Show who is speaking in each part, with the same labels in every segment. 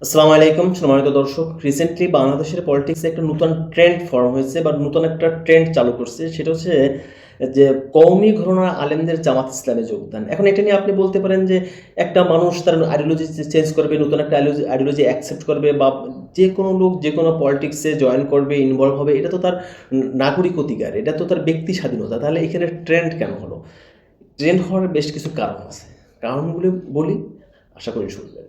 Speaker 1: আসসালামু আলাইকুম সম্মানিত দর্শক। রিসেন্টলি বাংলাদেশের পলিটিক্সে একটা নতুন ট্রেন্ড ফর্ম হয়েছে বা নতুন একটা ট্রেন্ড চালু করছে। সেটা হচ্ছে যে কওমি ঘরানার আলেমদের জামাত ইসলামে যোগদান। এখন এটা নিয়ে আপনি বলতে পারেন যে একটা মানুষ তার আইডিওলজি চেঞ্জ করবে, নতুন একটা আইডিওলজি অ্যাকসেপ্ট করবে বা যেকোনো লোক যেকোনো পলিটিক্সে জয়েন করবে, ইনভলভ হবে। এটা তো তার নাগরিক অধিকার, এটা তো তার ব্যক্তি স্বাধীনতা। তাহলে এখানে ট্রেন্ড কেন হলো? ট্রেন্ড হওয়ার বেশ কিছু কারণ আছে। কারণগুলো বলি, আশা করি শুনবেন।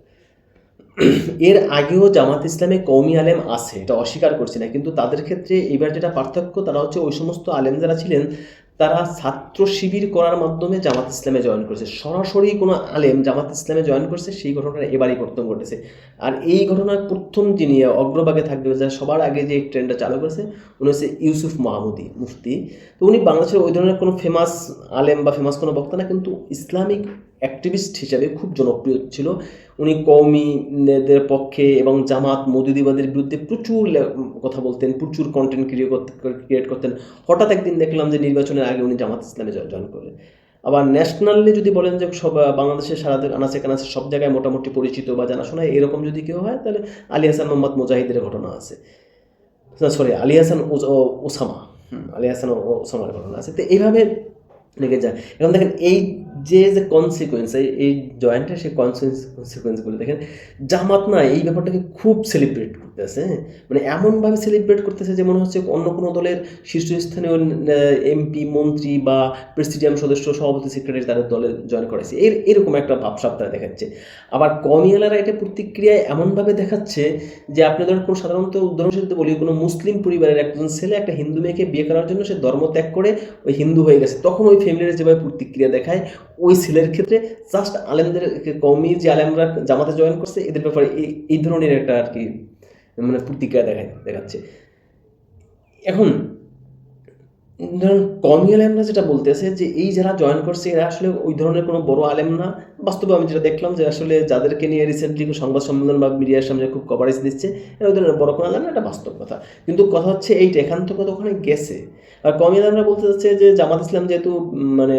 Speaker 1: এর আগেও জামাত ইসলামে কওমি আলেম আছে, এটা অস্বীকার করছি না, কিন্তু তাদের ক্ষেত্রে এবার যেটা পার্থক্য, তারা হচ্ছে ওই সমস্ত আলেম যারা ছিলেন তারা ছাত্র শিবির করার মাধ্যমে জামাত ইসলামে জয়েন করেছে। সরাসরি কোনো আলেম জামাত ইসলামে জয়েন করছে সেই ঘটনাটা এবারই প্রথম ঘটেছে। আর এই ঘটনার প্রথম যিনি অগ্রভাগে থাকবে, যা সবার আগে যে ট্রেন্ডটা চালু করেছে, উনি হচ্ছে ইউসুফ মাহমুদি মুফতি। তো উনি বাংলাদেশের ওই ধরনের কোনো ফেমাস আলেম বা ফেমাস কোনো বক্তা না, কিন্তু ইসলামিক অ্যাক্টিভিস্ট হিসাবে খুব জনপ্রিয় ছিল। উনি কওমিদের পক্ষে এবং জামাত মৌদুদিবাদের বিরুদ্ধে প্রচুর কথা বলতেন, প্রচুর কন্টেন্ট ক্রিয়েট করতেন। হঠাৎ একদিন দেখলাম যে নির্বাচনের আগে উনি জামাত ইসলামে জয়েন করলেন। আবার ন্যাশনালি যদি বলেন যে সব বাংলাদেশের সারা আনাচে কানাচে সব জায়গায় মোটামুটি পরিচিত বা জানাশোনা, এরকম যদি কেউ হয় তাহলে আলী হাসান মোহাম্মদ মুজাহিদের ঘটনা আছে। সরি, আলী হাসান ওসামা, আলী হাসান ওসামার ঘটনা আছে। তো এইভাবে লেগে যায়। এখন দেখেন এই যে কনসিকুয়েন্স, এই জয়েন্টের সেই কনসিকুয়েন্সগুলো দেখেন। জামাত না এই ব্যাপারটাকে খুব সেলিব্রেট করতেছে, মানে এমনভাবে সেলিব্রেট করতেছে যে মনে হচ্ছে অন্য কোনো দলের শীর্ষস্থানীয় এমপি, মন্ত্রী বা প্রেসিডিয়াম সদস্য, সভাপতি, সেক্রেটারি তাদের দলে জয়েন করেছে, এরকম একটা ভাবসাব তারা দেখাচ্ছে। আবার কমিয়ালারা এটা প্রতিক্রিয়ায় এমনভাবে দেখাচ্ছে যে আপনি ধরেন কোনো সাধারণত উদাহরণস্বরূপ বলি, কোনো মুসলিম পরিবারের একজন ছেলে একটা হিন্দু মেয়েকে বিয়ে করার জন্য সে ধর্ম ত্যাগ করে ওই হিন্দু হয়ে গেছে, তখন ওই ফ্যামিলির যেভাবে প্রতিক্রিয়া দেখায়, ওই ছেলের ক্ষেত্রে জাস্ট আলেমদের কওমি যে আলেমরা জামাতে জয়েন করছে এদের ব্যাপারে এই ধরনের একটা আর কি মানে প্রতিক্রিয়া দেখাচ্ছে। এখন ধরুন কওমি আলেমরা যেটা বলতেছে যে এই যারা জয়েন করছে এরা আসলে ওই ধরনের কোনো বড় আলেম না। বাস্তবে আমি যেটা দেখলাম যে আসলে যাদেরকে নিয়ে রিসেন্টলি সংবাদ সম্মেলন বা মিডিয়ার সামনে খুব কভারেজ দিচ্ছে, এরা ওই ধরনের বড় কোনো আলেম না, এটা বাস্তব কথা। কিন্তু কথা হচ্ছে এইটা এখান থেকে তো ওখানে গেছে। আর কওমি আলেমরা বলতে চাচ্ছে যে জামাত ইসলাম যেহেতু মানে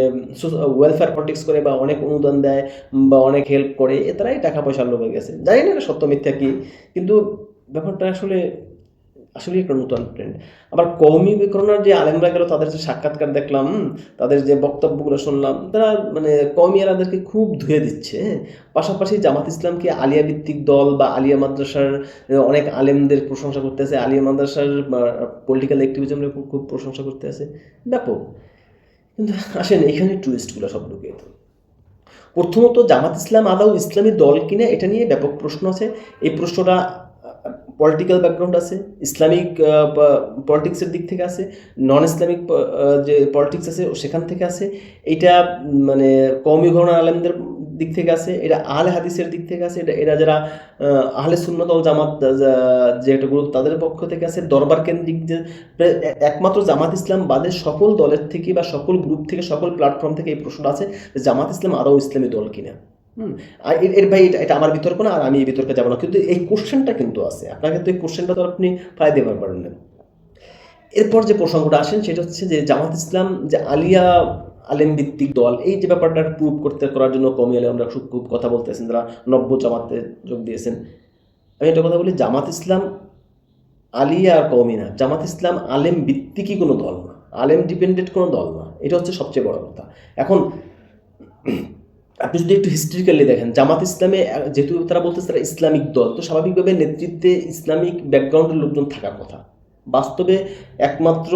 Speaker 1: ওয়েলফেয়ার পলিটিক্স করে বা অনেক অনুদান দেয় বা অনেক হেল্প করে, তারাই টাকা পয়সার লোভে গেছে। জানি না এটা সত্য মিথ্যা কি, কিন্তু ব্যাপারটা আসলে একটা নতুন ট্রেন্ড। আবার কওমি বিকরণের যে আলেমরা গেল, তাদের যে সাক্ষাৎকার দেখলাম, তাদের যে বক্তব্যগুলো শুনলাম, তারা মানে কওমিয়ারাদেরকে খুব ধুয়ে দিচ্ছে। পাশাপাশি জামাত ইসলামকে আলিয়া ভিত্তিক দল বা আলিয়া মাদ্রাসার অনেক আলেমদের প্রশংসা করতেছে, আলিয়া মাদ্রাসার পলিটিক্যাল অ্যাক্টিভিজমের খুব প্রশংসা করতেছে, ব্যাপক। কিন্তু আসেন এখানে টুইস্টগুলো সব ঢুকে। প্রথমত জামাত ইসলাম আদৌ ইসলামী দল কিনা এটা নিয়ে ব্যাপক প্রশ্ন আছে। এই প্রশ্নটা পলিটিক্যাল ব্যাকগ্রাউন্ড আছে, ইসলামিক পলিটিক্সের দিক থেকে আছে, নন ইসলামিক যে পলিটিক্স আছে সেখান থেকে আছে। এটা মানে কওমি ঘরানার আলেমদের দিক থেকে আছে, এটা আহলে হাদিসের দিক থেকে আছে, এরা যারা আহলে সুন্নাত ওয়াল জামাত যে একটা গ্রুপ তাদের পক্ষ থেকে আছে, দরবার কেন্দ্রিক যে একমাত্র জামাত ইসলাম বাদে সকল দলের থেকে বা সকল গ্রুপ থেকে, সকল প্ল্যাটফর্ম থেকে এই প্রশ্নটা আছে যে জামাত ইসলাম আদৌ ইসলামী দল কিনা। আর এর ভাই এটা আমার বিতর্ক না, আর আমি এই বিতর্কে যাবো না, কিন্তু এই কোশ্চেনটা কিন্তু আছে। আপনাকে তো এই কোশ্চেনটা তো আপনি ফাই দিতে পারবেন না। এরপর যে প্রসঙ্গটা আসেন সেটা হচ্ছে যে জামাত ইসলাম যে আলিয়া আলেম ভিত্তিক দল, এই যে ব্যাপারটা প্রুভ করার জন্য কমি আলে আমরা খুব কথা বলতেছেন, যারা নব্য জামাতে যোগ দিয়েছেন। আমি একটা কথা বলি, জামাত ইসলাম আলিয়া আর কওমি না, জামাত ইসলাম আলেম ভিত্তিকই কোনো দল না, আলেম ডিপেন্ডেন্ট কোনো দল না। এটা হচ্ছে সবচেয়ে বড় কথা। এখন আপনি যদি একটু হিস্ট্রিক্যালি দেখেন, জামাত ইসলামে যেহেতু তারা বলতেছে তারা ইসলামিক দল, তো স্বাভাবিকভাবে নেতৃত্বে ইসলামিক ব্যাকগ্রাউন্ডের লোকজন থাকার কথা। বাস্তবে একমাত্র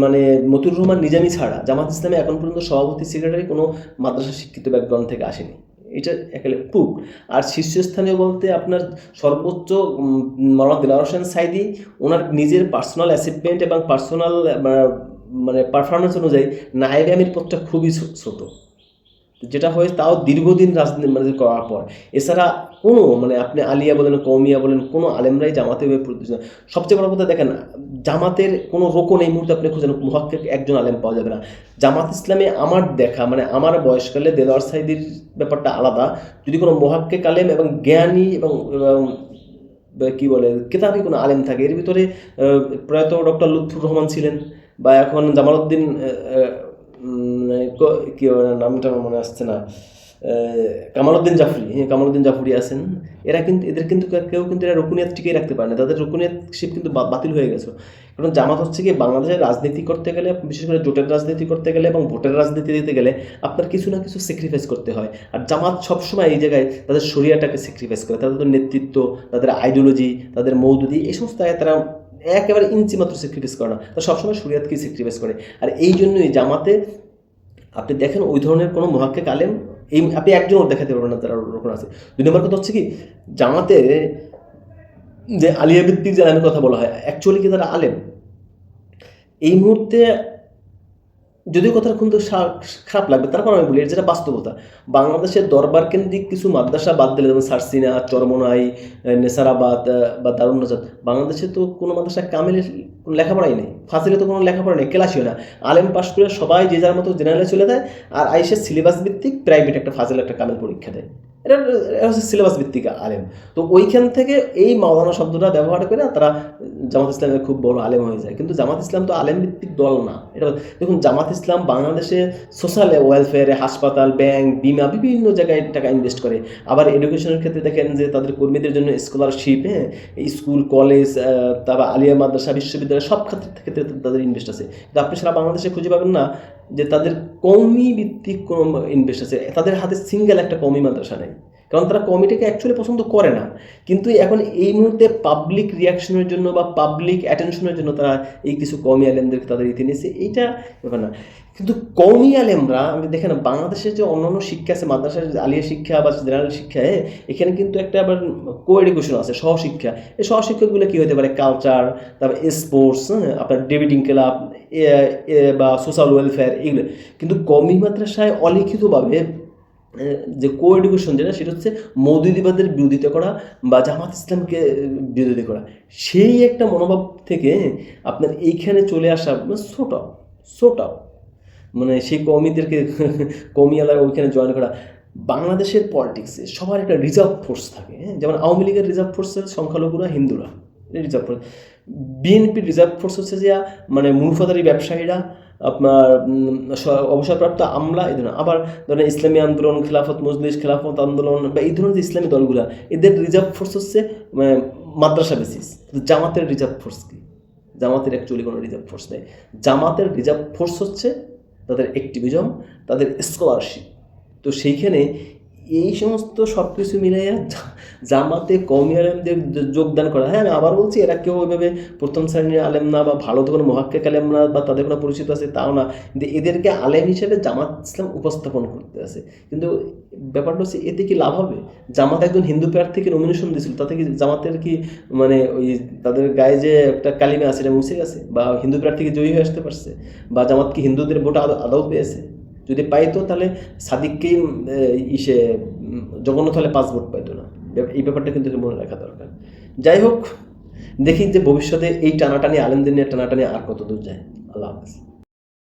Speaker 1: মানে মতিউর রহমান নিজামী ছাড়া জামাত ইসলামে এখন পর্যন্ত সভাপতি, সেক্রেটারি কোনো মাদ্রাসা শিক্ষিত ব্যাকগ্রাউন্ড থেকে আসেনি। এটা একেবারে প্রুফ। আর শীর্ষস্থানীয় বলতে আপনার সর্বোচ্চ মাওলানা দিলওয়ার হোসেন সাইদি, ওনার নিজের পার্সোনাল অ্যাচিভমেন্ট এবং পার্সোনাল মানে পারফরমেন্স অনুযায়ী নায়েবে আমির পদটা খুবই ছোট, যেটা হয় তাও দীর্ঘদিন রাজনীতি মানে করার পর। এছাড়া কোনো মানে আপনি আলিয়া বলেন, কওমিয়া বলেন, কোনো আলেমরাই জামাতে সবচেয়ে বড় কথা দেখেন, জামাতের কোনো রোকন এই মুহূর্তে আপনি খুঁজেন মুহাক্কিক একজন আলেম পাওয়া যাবে না। জামাত ইসলামে আমার দেখা মানে আমার বয়সকালে দেলোয়ার সাইদির ব্যাপারটা আলাদা। যদি কোনো মুহাক্কিক আলেম এবং জ্ঞানী এবং কি বলে কেতাবি কোনো আলেম থাকে, এর ভিতরে প্রয়াত ডক্টর লুৎফুর রহমান ছিলেন, বা এখন জামালউদ্দিন কি নামটা আমার মনে আসছে না, কামালউদ্দিন জাফরি, কামালউদ্দিন জাফরি আছেন, এদের কিন্তু কেউ কিন্তু এরা রুকুনিয়াত টিকিয়ে রাখতে পারে না, তাদের রুকুনিয়াতশিপ কিন্তু বাতিল হয়ে গেছে। কারণ জামাত হচ্ছে কি, বাংলাদেশের রাজনীতি করতে গেলে, বিশেষ করে জোটের রাজনীতি করতে গেলে এবং ভোটের রাজনীতি দিতে গেলে আপনার কিছু না কিছু স্যাক্রিফাইস করতে হয়। আর জামাত সবসময় এই জায়গায় তাদের শরিয়াটাকে স্যাক্রিফাইস করে, তাদের নেতৃত্ব, তাদের আইডিওলজি, তাদের মৌদুদি, এই সমস্ত তারা একেবারে ইঞ্চি মাত্র স্যাক্রিফাইস করে না, তারা সবসময় শরিয়াতকেই স্যাক্রিফাইস করে। আর এই জন্যই জামাতে আপনি দেখেন ওই ধরনের কোনো মুহাক্কিক আলেম আপনি একজনও দেখাতে পারবেন না যারা ওরকম আছে। 2 নম্বর কথা হচ্ছে কি, জামাতে যে আলিয়া ভিত্তিক যে আলেমের কথা বলা হয়, অ্যাকচুয়ালি কি তারা আলেম? এই মুহূর্তে যদিও কথাটা কিন্তু খারাপ লাগবে, তারপর আমি বলি যেটা বাস্তবতা। বাংলাদেশের দরবার কেন্দ্রিক কিছু মাদ্রাসা বাদ দিলে, যেমন সারসিনা, চরমোনাই, নেসারাবাদ বা দারুন নাজাত, বাংলাদেশে তো কোনো মাদ্রাসায় কামিলের কোনো লেখাপড়াই নেই, ফাজিলে তো কোনো লেখাপড়া নেই, ক্লাসই না। আলেম পাশ করে সবাই যে যার মতো জেনারেলে চলে যায়, আর আইসে সিলেবাস ভিত্তিক প্রাইভেট একটা ফাজিল একটা কামিল পরীক্ষা দেয়। এটা হচ্ছে সিলেবাস ভিত্তিক আলেম। তো ওইখান থেকে এই মাওলানা শব্দটা ব্যবহার করে তারা জামাত ইসলামের খুব বড় আলেম হয়ে যায়। কিন্তু জামাত ইসলাম তো আলেম ভিত্তিক দল না। এটা দেখুন, জামাত ইসলাম বাংলাদেশে সোশ্যাল ওয়েলফেয়ারে, হাসপাতাল, ব্যাংক, বিমা, বিভিন্ন জায়গায় টাকা ইনভেস্ট করে। আবার এডুকেশনের ক্ষেত্রে দেখেন যে তাদের কর্মীদের জন্য স্কলারশিপ, স্কুল, কলেজ, তারপর আলিয়া মাদ্রাসা, বিশ্ববিদ্যালয়, সব ক্ষেত্রে তাদের ইনভেস্ট আছে। কিন্তু আপনি সারা বাংলাদেশে খুঁজে পাবেন না যে তাদের কওমি ভিত্তিক কোনো ইনভেস্ট আছে। তাদের হাতে সিঙ্গেল একটা কওমি মাদ্রাসা নেই, কারণ তারা কমিটিকে অ্যাকচুয়ালি পছন্দ করে না। কিন্তু এখন এই মুহূর্তে পাবলিক রিয়াকশনের জন্য বা পাবলিক অ্যাটেনশনের জন্য তারা এই কিছু কওমি আলেমদেরকে তাদের ইতি নিয়েছে, এইটা ব্যাপার না। কিন্তু কওমি আলেমরা, আমি দেখেন বাংলাদেশের যে অন্যান্য শিক্ষা আছে, মাদ্রাসার আলিয়া শিক্ষা বা জেনারেল শিক্ষা, এখানে কিন্তু একটা আবার কো এডুকেশন আছে, সহশিক্ষা। এই সহশিক্ষাগুলো কী হতে পারে? কালচার, তারপর স্পোর্টস, আপনার ডিবেটিং ক্লাব বা সোশ্যাল ওয়েলফেয়ার, এগুলো। কিন্তু কওমি মাদ্রাসায় অলিখিতভাবে যে কো এডুকেশন যেটা, সেটা হচ্ছে মৌদুদিবাদের বিরোধিতা করা বা জামাত ইসলামকে বিরোধিতা করা। সেই একটা মনোভাব থেকে আপনার এইখানে চলে আসা ছোটাও মানে সেই কওমিদেরকে কওমিয়ালার ওইখানে জয়েন করা। বাংলাদেশের পলিটিক্সে সবার একটা রিজার্ভ ফোর্স থাকে, যেমন আওয়ামী লীগের রিজার্ভ ফোর্সের সংখ্যালঘুরা হিন্দুরা, রিজার্ভ ফোর্স। বিএনপির রিজার্ভ ফোর্স হচ্ছে যে মানে মুনাফাদারি ব্যবসায়ীরা, আপনার অবসরপ্রাপ্ত আমলা, এই ধরনের। আবার ধরেন ইসলামী আন্দোলন, খেলাফত মজলিস, খেলাফত আন্দোলন বা এই ধরনের যে ইসলামী দলগুলো, এদের রিজার্ভ ফোর্স হচ্ছে মাদ্রাসা বেসিস। জামাতের রিজার্ভ ফোর্স কি? জামাতের অ্যাকচুয়ালি কোনো রিজার্ভ ফোর্স নেই। জামাতের রিজার্ভ ফোর্স হচ্ছে তাদের অ্যাক্টিভিজম, তাদের স্কলারশিপ। তো সেইখানে এই সমস্ত সব কিছু মিলাইয়া জামাতে কওমি আলেমদের যোগদান করা। হ্যাঁ, আমি আবার বলছি, এরা কেউ ওইভাবে প্রথম শ্রেণীর আলেম না বা ভালো কোনো মুহাক্কিক আলেম না বা তাদের কোনো পরিচিত আছে তাও না, কিন্তু এদেরকে আলেম হিসেবে জামাত ইসলাম উপস্থাপন করতে আছে। কিন্তু ব্যাপারটা হচ্ছে, এতে কি লাভ হবে? জামাত একজন হিন্দু প্রার্থীকে নমিনেশন দিয়েছিল, তাতে কি জামাতের কি মানে ওই তাদের গায়ে যে একটা কালিমা আছে এটা মুছে গেছে? বা হিন্দু প্রার্থীকে জয়ী হয়ে আসতে পারছে? বা জামাত কি হিন্দুদের ভোট আদৌ পেয়েছে? যদি পাইতো তাহলে সাদিককেই জগন্নাথ হলে 5 ভোট পাইতো না। এই ব্যাপারটা কিন্তু মনে রাখা দরকার। যাই হোক, দেখি যে ভবিষ্যতে এই টানাটানি, আলেমদের নিয়ে টানাটানি আর কত দূর যায়। আল্লাহ হাফেজ।